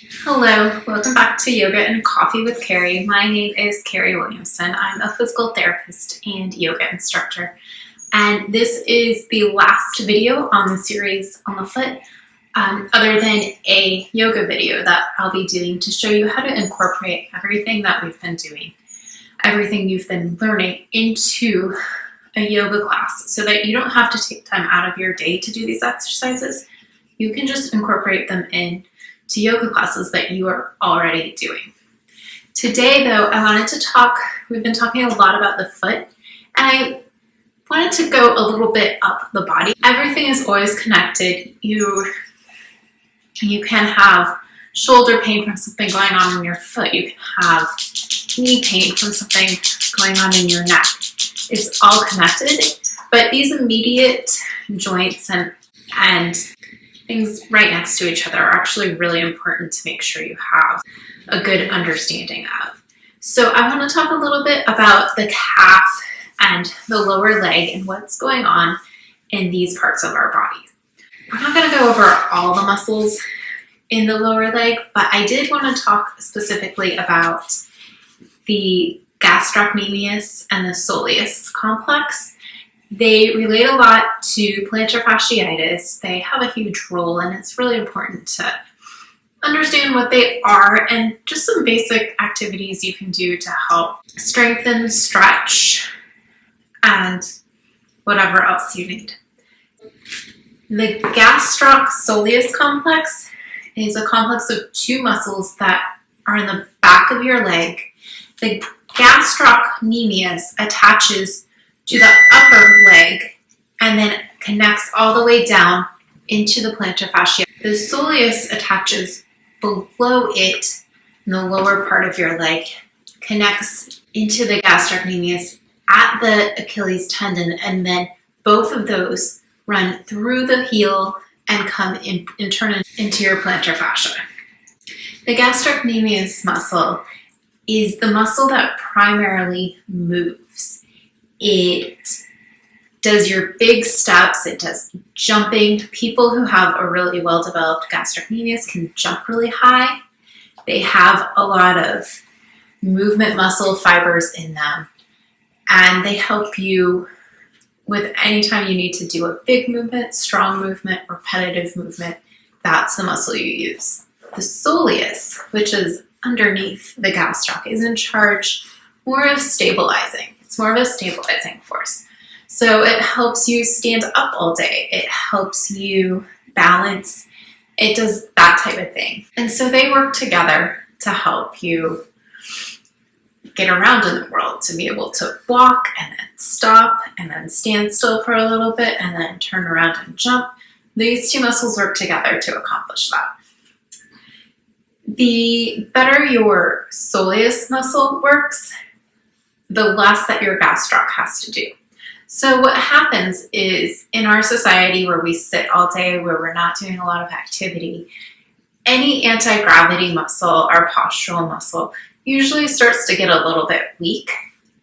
Hello, welcome back to Yoga and Coffee with Carrie. My name is Carrie Williamson. I'm a physical therapist and yoga instructor. And this is the last video on the series on the foot, other than a yoga video that I'll be doing to show you how to incorporate everything that we've been doing, everything you've been learning into a yoga class so that you don't have to take time out of your day to do these exercises. You can just incorporate them in to yoga classes that you are already doing. Today though, I wanted to talk, we've been talking a lot about the foot, and I wanted to go a little bit up the body. Everything is always connected. You can have shoulder pain from something going on in your foot. You can have knee pain from something going on in your neck. It's all connected, but these immediate joints and things right next to each other are actually really important to make sure you have a good understanding of. So I want to talk a little bit about the calf and the lower leg and what's going on in these parts of our body. We're not going to go over all the muscles in the lower leg, but I did want to talk specifically about the gastrocnemius and the soleus complex. They relate a lot to plantar fasciitis. They have a huge role, and it's really important to understand what they are and just some basic activities you can do to help strengthen, stretch, and whatever else you need. The gastrocsoleus complex is a complex of two muscles that are in the back of your leg. The gastrocnemius attaches to the upper leg and then connects all the way down into the plantar fascia. The soleus attaches below it in the lower part of your leg, connects into the gastrocnemius at the Achilles tendon, and then both of those run through the heel and come in and turn into your plantar fascia. The gastrocnemius muscle is the muscle that primarily moves. It does your big steps, it does jumping. People who have a really well-developed gastrocnemius can jump really high. They have a lot of movement muscle fibers in them, and they help you with anytime you need to do a big movement, strong movement, repetitive movement. That's the muscle you use. The soleus, which is underneath the gastroc, is in charge more of stabilizing. It's more of a stabilizing force. So it helps you stand up all day. It helps you balance. It does that type of thing. And so they work together to help you get around in the world, to be able to walk and then stop and then stand still for a little bit and then turn around and jump. These two muscles work together to accomplish that. The better your soleus muscle works, the less that your gastroc has to do. So what happens is in our society where we sit all day, where we're not doing a lot of activity, any anti-gravity muscle, our postural muscle, usually starts to get a little bit weak.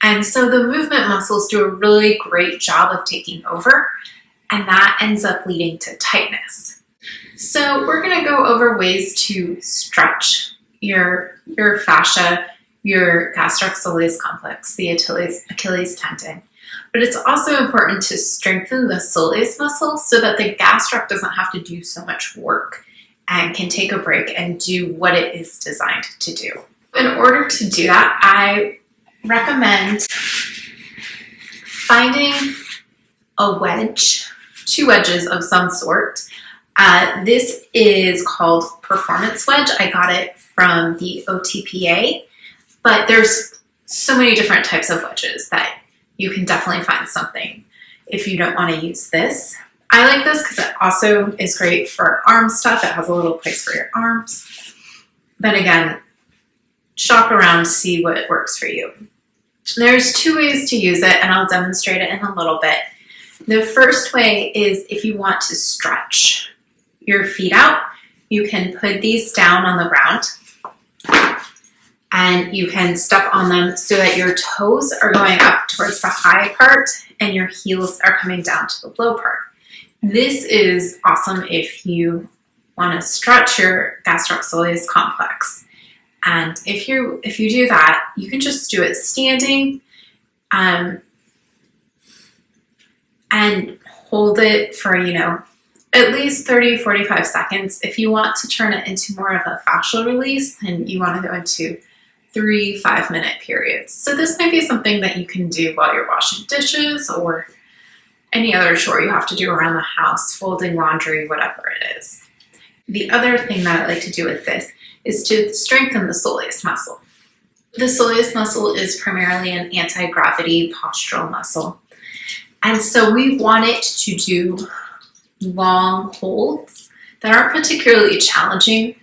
And so the movement muscles do a really great job of taking over, and that ends up leading to tightness. So we're going to go over ways to stretch your fascia, your gastrocsoleus complex, the Achilles tendon. But it's also important to strengthen the soleus muscle so that the gastroc doesn't have to do so much work and can take a break and do what it is designed to do. In order to do that, I recommend finding a wedge, two wedges of some sort. This is called Performance Wedge. I got it from the OTPA. But there's so many different types of wedges that you can definitely find something if you don't want to use this. I like this because it also is great for arm stuff. It has a little place for your arms. But again, shop around, see what works for you. There's two ways to use it, and I'll demonstrate it in a little bit. The first way is if you want to stretch your feet out, you can put these down on the ground and you can step on them so that your toes are going up towards the high part and your heels are coming down to the low part. This is awesome if you want to stretch your gastrocsoleus complex. And if you do that, you can just do it standing, and hold it for, at least 30-45 seconds. If you want to turn it into more of a fascial release, then you want to go into 3 5-minute periods. So this might be something that you can do while you're washing dishes or any other chore you have to do around the house, folding laundry, whatever it is. The other thing that I like to do with this is to strengthen the soleus muscle. The soleus muscle is primarily an anti-gravity postural muscle. And so we want it to do long holds that aren't particularly challenging,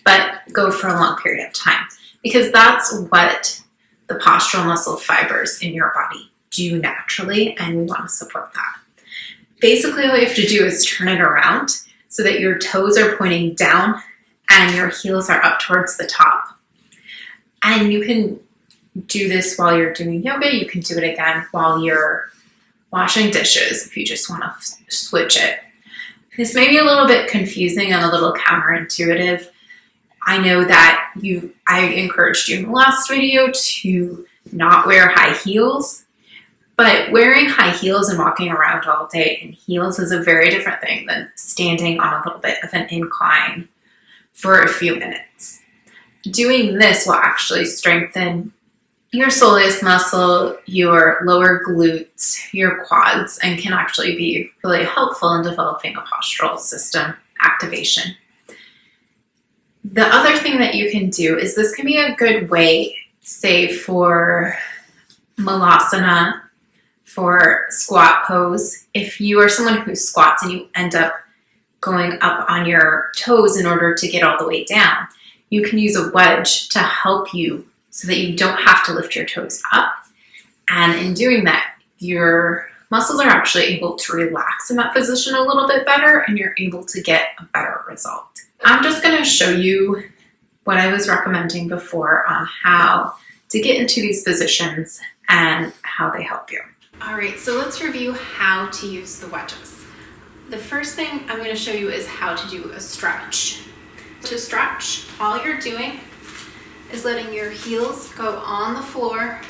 but go for a long period of time, because that's what the postural muscle fibers in your body do naturally, and we want to support that. Basically, all you have to do is turn it around so that your toes are pointing down and your heels are up towards the top. And you can do this while you're doing yoga. You can do it again while you're washing dishes if you just want to switch it. This may be a little bit confusing and a little counterintuitive. I know that I encouraged you in the last video to not wear high heels, but wearing high heels and walking around all day in heels is a very different thing than standing on a little bit of an incline for a few minutes. Doing this will actually strengthen your soleus muscle, your lower glutes, your quads, and can actually be really helpful in developing a postural system activation. The other thing that you can do is this can be a good way, say for malasana, for squat pose. If you are someone who squats and you end up going up on your toes in order to get all the way down, you can use a wedge to help you so that you don't have to lift your toes up. And in doing that, your muscles are actually able to relax in that position a little bit better, and you're able to get a better result. I'm just going to show you what I was recommending before on how to get into these positions and how they help you. All right, so let's review how to use the wedges. The first thing I'm going to show you is how to do a stretch. To stretch, all you're doing is letting your heels go on the floor,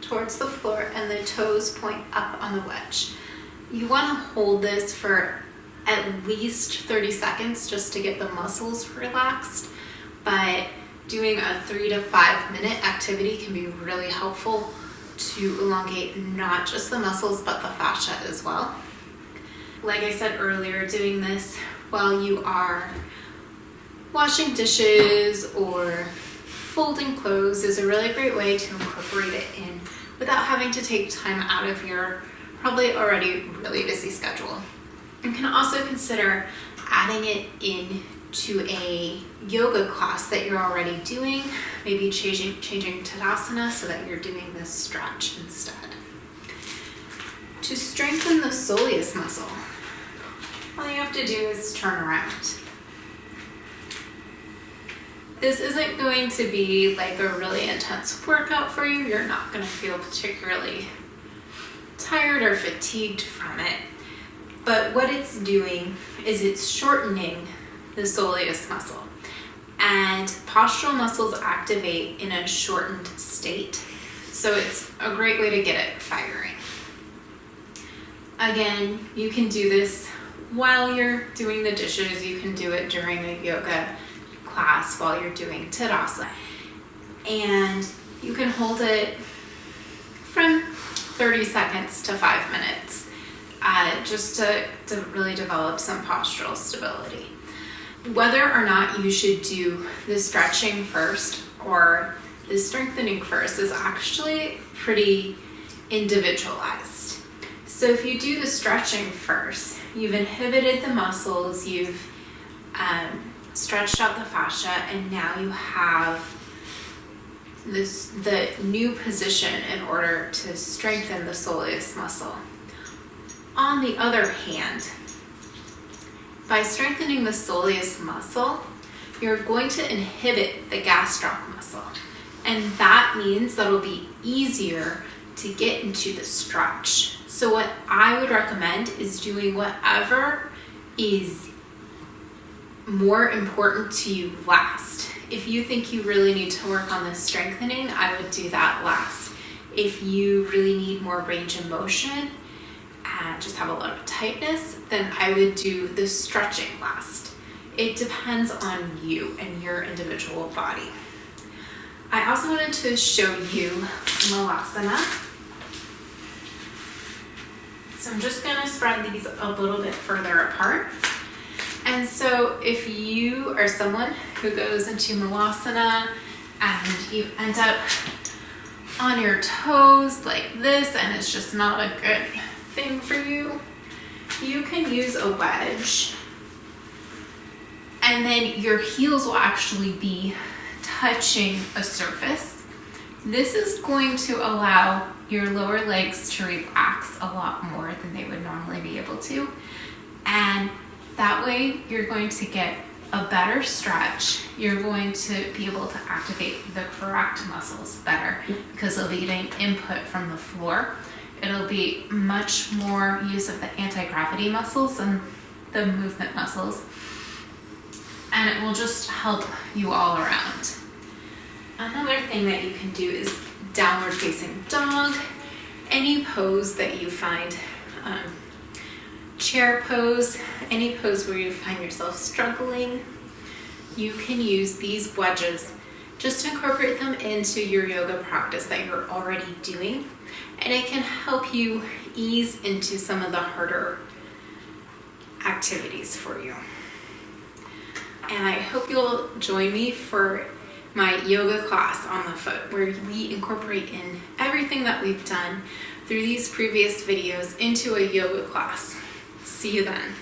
towards the floor, and the toes point up on the wedge. You want to hold this for at least 30 seconds just to get the muscles relaxed, but doing a 3 to 5 minute activity can be really helpful to elongate not just the muscles but the fascia as well. Like I said earlier, doing this while you are washing dishes or folding clothes is a really great way to incorporate it in without having to take time out of your probably already really busy schedule. You can also consider adding it in to a yoga class that you're already doing, maybe changing Tadasana so that you're doing this stretch instead. To strengthen the soleus muscle, all you have to do is turn around. This isn't going to be like a really intense workout for you. You're not going to feel particularly tired or fatigued from it. But what it's doing is it's shortening the soleus muscle. And postural muscles activate in a shortened state. So it's a great way to get it firing. Again, you can do this while you're doing the dishes. You can do it during a yoga class while you're doing Tadasana. And you can hold it from 30 seconds to 5 minutes just to really develop some postural stability. Whether or not you should do the stretching first or the strengthening first is actually pretty individualized. So if you do the stretching first, you've inhibited the muscles, you've stretched out the fascia, and now you have the new position in order to strengthen the soleus muscle. On the other hand, by strengthening the soleus muscle, you're going to inhibit the gastroc muscle. And that means that it'll be easier to get into the stretch. So what I would recommend is doing whatever is more important to you last. If you think you really need to work on the strengthening, I would do that last. If you really need more range of motion and just have a lot of tightness, then I would do the stretching last. It depends on you and your individual body. I also wanted to show you Malasana. So I'm just going to spread these a little bit further apart. And so if you are someone who goes into Malasana and you end up on your toes like this and it's just not a good thing for you, you can use a wedge, and then your heels will actually be touching a surface. This is going to allow your lower legs to relax a lot more than they would normally be able to, and that way you're going to get a better stretch. You're going to be able to activate the correct muscles better because they'll be getting input from the floor. It'll be much more use of the anti-gravity muscles and the movement muscles, and it will just help you all around. Another thing that you can do is downward facing dog. Any pose that you find, chair pose, any pose where you find yourself struggling, you can use these wedges. Just incorporate them into your yoga practice that you're already doing, and it can help you ease into some of the harder activities for you. And I hope you'll join me for my yoga class on the foot, where we incorporate in everything that we've done through these previous videos into a yoga class. See you then.